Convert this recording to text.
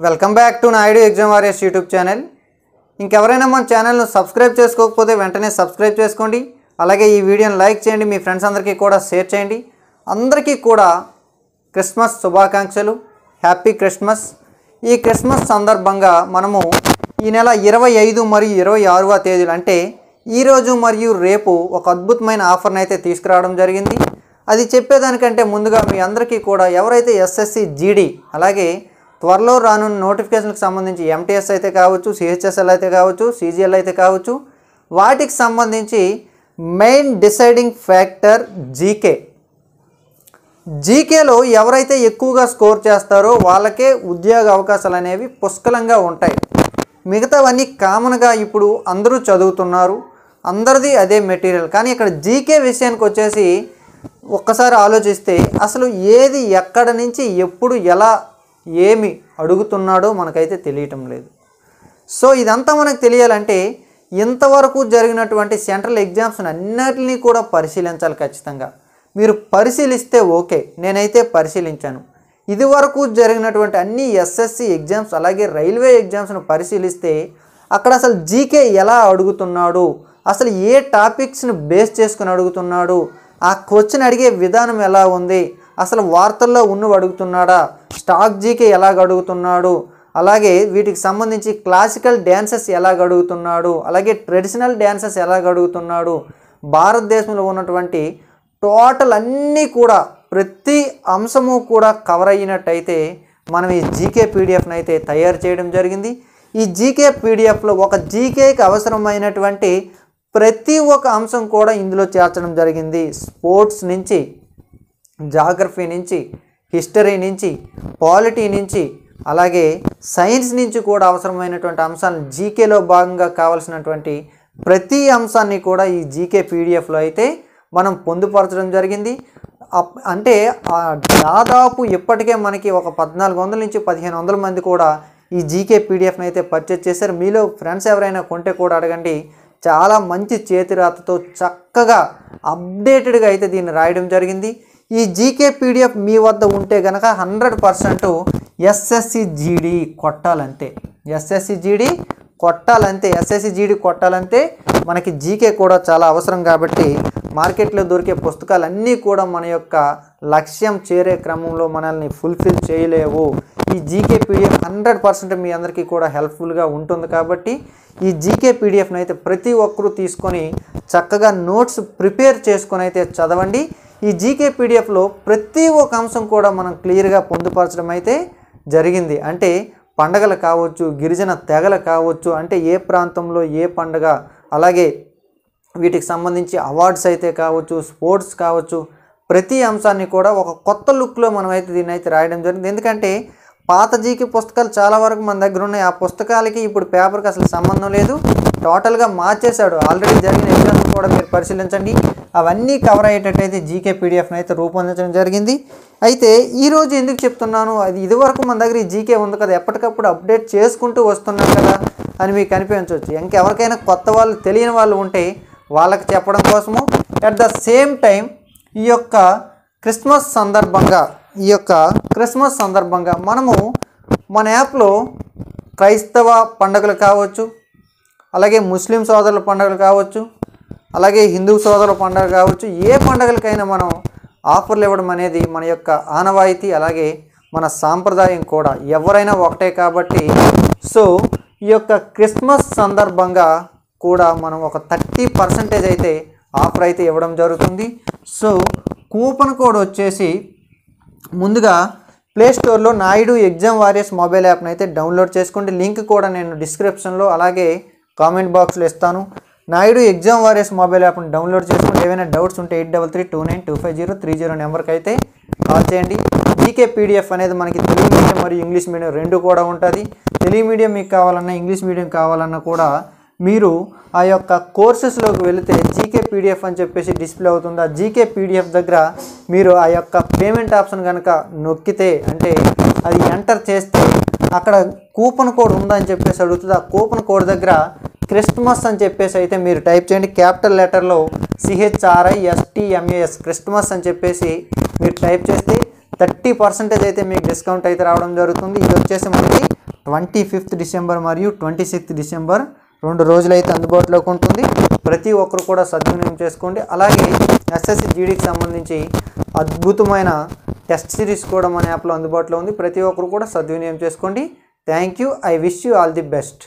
Welcome back to Naidu exam warriors YouTube channel. ఇంకెవరైనా మన ఛానల్ను సబ్స్క్రైబ్ చేసుకోకపోతే వెంటనే సబ్స్క్రైబ్ చేసుకోండి. అలాగే ఈ వీడియోని లైక్ చేయండి, మీ ఫ్రెండ్స్ అందరికీ కూడా షేర్ చేయండి. అందరికీ కూడా క్రిస్మస్ శుభాకాంక్షలు, హ్యాపీ క్రిస్మస్. ఈ క్రిస్మస్ సందర్భంగా మనము ఈ నెల 25 మరియు 26వ తేదీలు అంటే ఈరోజు మరియు రేపు ఒక అద్భుతమైన ఆఫర్ని అయితే తీసుకురావడం జరిగింది. అది చెప్పేదానికంటే ముందుగా మీ అందరికీ కూడా ఎవరైతే ఎస్ఎస్సి జీడీ అలాగే త్వరలో రానున్న నోటిఫికేషన్కి సంబంధించి ఎంటీఎస్ అయితే కావచ్చు, సిహెచ్ఎస్ఎల్ అయితే కావచ్చు, సిజిఎల్ అయితే కావచ్చు, వాటికి సంబంధించి మెయిన్ డిసైడింగ్ ఫ్యాక్టర్ జీకేలో ఎవరైతే ఎక్కువగా స్కోర్ చేస్తారో వాళ్ళకే ఉద్యోగ అవకాశాలు అనేవి పుష్కలంగా ఉంటాయి. మిగతావన్నీ కామన్గా ఇప్పుడు అందరూ చదువుతున్నారు, అందరిది అదే మెటీరియల్. కానీ ఇక్కడ జీకే విషయానికి వచ్చేసి ఒక్కసారి ఆలోచిస్తే అసలు ఏది ఎక్కడ నుంచి ఎప్పుడు ఎలా ఏమి అడుగుతున్నాడో మనకైతే తెలియటం లేదు. సో ఇదంతా మనకు తెలియాలంటే ఇంతవరకు జరిగినటువంటి సెంట్రల్ ఎగ్జామ్స్ అన్నిటినీ కూడా పరిశీలించాలి. ఖచ్చితంగా మీరు పరిశీలిస్తే ఓకే, నేనైతే పరిశీలించాను. ఇదివరకు జరిగినటువంటి అన్ని ఎస్ఎస్సి ఎగ్జామ్స్ అలాగే రైల్వే ఎగ్జామ్స్ను పరిశీలిస్తే అక్కడ అసలు జీకే ఎలా అడుగుతున్నాడు, అసలు ఏ టాపిక్స్ని బేస్ చేసుకుని అడుగుతున్నాడు, ఆ క్వశ్చన్ అడిగే విధానం ఎలా ఉంది, అసలు వార్తల్లో ఉన్నవి అడుగుతున్నాడా, స్టాక్ జీకే ఎలాగ అడుగుతున్నాడు, అలాగే వీటికి సంబంధించి క్లాసికల్ డ్యాన్సెస్ ఎలాగ అడుగుతున్నాడు, అలాగే ట్రెడిషనల్ డ్యాన్సెస్ ఎలాగ అడుగుతున్నాడు, భారతదేశంలో ఉన్నటువంటి టోటల్ అన్నీ కూడా ప్రతి అంశము కూడా కవర్ అయినట్టయితే మనం ఈ జీకే పీడిఎఫ్ని అయితే తయారు చేయడం జరిగింది. ఈ జీకే పీడిఎఫ్లో ఒక జీకేకి అవసరమైనటువంటి ప్రతి ఒక్క అంశం కూడా ఇందులో చేర్చడం జరిగింది. స్పోర్ట్స్ నుంచి, జాగ్రఫీ నుంచి, హిస్టరీ నుంచి, పాలిటీ నుంచి, అలాగే సైన్స్ నుంచి కూడా అవసరమైనటువంటి అంశాలను జీకేలో భాగంగా కావాల్సినటువంటి ప్రతి అంశాన్ని కూడా ఈ జీకే పీడిఎఫ్లో అయితే మనం పొందుపరచడం జరిగింది. అంటే దాదాపు ఇప్పటికే మనకి ఒక 1400 నుంచి 1500 మంది కూడా ఈ జీకే పీడిఎఫ్ని అయితే పర్చేజ్ చేశారు. మీలో ఫ్రెండ్స్ ఎవరైనా కొంటే కూడా అడగండి. చాలా మంచి చేతిరాతతో చక్కగా అప్డేటెడ్గా అయితే దీన్ని రాయడం జరిగింది. ఈ జీకే పీడిఎఫ్ మీ వద్ద ఉంటే కనుక 100% ఎస్ఎస్సి జీడీ కొట్టాలంతే. SSC GD కొట్టాలంతే. మనకి జీకే కూడా చాలా అవసరం కాబట్టి మార్కెట్లో దొరికే పుస్తకాలన్నీ కూడా మన యొక్క లక్ష్యం చేరే క్రమంలో మనల్ని ఫుల్ఫిల్ చేయలేవు. ఈ జీకే పీడిఎఫ్ 100% మీ అందరికీ కూడా హెల్ప్ఫుల్గా ఉంటుంది. కాబట్టి ఈ జీకే పీడిఎఫ్ని అయితే ప్రతి ఒక్కరూ తీసుకొని చక్కగా నోట్స్ ప్రిపేర్ చేసుకొని అయితే చదవండి. ఈ జీకే పీడిఎఫ్లో ప్రతి ఒక్క అంశం కూడా మనం క్లియర్గా పొందుపరచడం అయితే జరిగింది. అంటే పండగలు కావచ్చు, గిరిజన తెగలు కావచ్చు, అంటే ఏ ప్రాంతంలో ఏ పండగ, అలాగే వీటికి సంబంధించి అవార్డ్స్ అయితే కావచ్చు, స్పోర్ట్స్ కావచ్చు, ప్రతి అంశాన్ని కూడా ఒక కొత్త లుక్లో మనమైతే దీన్ని అయితే రాయడం జరిగింది. ఎందుకంటే పాత జీకే పుస్తకాలు చాలా వరకు మన దగ్గర ఉన్నాయి. ఆ పుస్తకాలకి ఇప్పుడు పేపర్కి అసలు సంబంధం లేదు, టోటల్గా మార్చేశాడు. ఆల్రెడీ జరిగిన ఎగ్జామ్స్ కూడా మీరు పరిశీలించండి. అవన్నీ కవర్ అయ్యేటట్టయితే జీకే పీడిఎఫ్ని అయితే రూపొందించడం జరిగింది. అయితే ఈరోజు ఎందుకు చెప్తున్నాను, అది ఇదివరకు మన దగ్గర ఈ జీకే ఉంది కదా, ఎప్పటికప్పుడు అప్డేట్ చేసుకుంటూ వస్తున్నాం కదా అని మీకు అనిపించవచ్చు. ఇంకెవరికైనా కొత్త వాళ్ళు తెలియని వాళ్ళు ఉంటే వాళ్ళకి చెప్పడం కోసము, అట్ ద సేమ్ టైం ఈ యొక్క క్రిస్మస్ సందర్భంగా మనము మన యాప్లో క్రైస్తవ పండుగలు కావచ్చు, అలాగే ముస్లిం సోదరుల పండుగలు కావచ్చు, అలాగే హిందూ సోదరుల పండుగ కావచ్చు, ఏ పండుగలకైనా మనం ఆఫర్లు ఇవ్వడం అనేది మన యొక్క ఆనవాయితీ, అలాగే మన సాంప్రదాయం కూడా. ఎవరైనా ఒకటే కాబట్టి సో ఈ యొక్క క్రిస్మస్ సందర్భంగా కూడా మనం ఒక 30% అయితే ఆఫర్ అయితే ఇవ్వడం జరుగుతుంది. సో కూపన్ కోడ్ వచ్చేసి ముందుగా ప్లేస్టోర్లో నాయుడు ఎగ్జామ్ వారియర్స్ మొబైల్ యాప్ని అయితే డౌన్లోడ్ చేసుకోండి. లింక్ కూడా నేను డిస్క్రిప్షన్లో అలాగే కామెంట్ బాక్స్లో ఇస్తాను. నాయుడు ఎగ్జామ్ వారియర్స్ మొబైల్ యాప్ని డౌన్లోడ్ చేసుకుంటే ఏమైనా డౌట్స్ ఉంటే 8332925030 నెంబర్కి అయితే కాల్ చేయండి. జీకే పీడిఎఫ్ అనేది మనకి తెలుగు మీడియం మరియు ఇంగ్లీష్ మీడియం రెండు కూడా ఉంటుంది. తెలుగు మీడియం మీకు కావాలన్నా, ఇంగ్లీష్ మీడియం కావాలన్నా కూడా మీరు ఆ యొక్క కోర్సెస్లోకి వెళితే జీకే పీడిఎఫ్ అని చెప్పేసి డిస్ప్లే అవుతుంది. ఆ జీకే పీడిఎఫ్ దగ్గర మీరు ఆ యొక్క పేమెంట్ ఆప్షన్ కనుక నొక్కితే, అంటే అది ఎంటర్ చేస్తే అక్కడ కూపన్ కోడ్ ఉందని చెప్పేసి అడుగుతుంది. ఆ కూపన్ కోడ్ దగ్గర క్రిస్మస్ అని చెప్పేసి అయితే మీరు టైప్ చేయండి. క్యాపిటల్ లెటర్లో CHRISTMAS క్రిస్మస్ అని చెప్పేసి మీరు టైప్ చేస్తే 30% అయితే మీకు డిస్కౌంట్ అయితే రావడం జరుగుతుంది. ఇది వచ్చేసి మనకి 25th డిసెంబర్ మరియు 26th డిసెంబర్ 2 రోజులు అయితే అందుబాటులోకి ఉంటుంది. ప్రతి ఒక్కరు కూడా సద్వినియోగం చేసుకోండి. అలాగే ఎస్ఎస్సి జీడీకి సంబంధించి అద్భుతమైన టెస్ట్ సిరీస్ కూడా మన యాప్లో అందుబాటులో ఉంది. ప్రతి ఒక్కరు కూడా సద్వినియోగం చేసుకోండి. Thank you. I wish you all the best.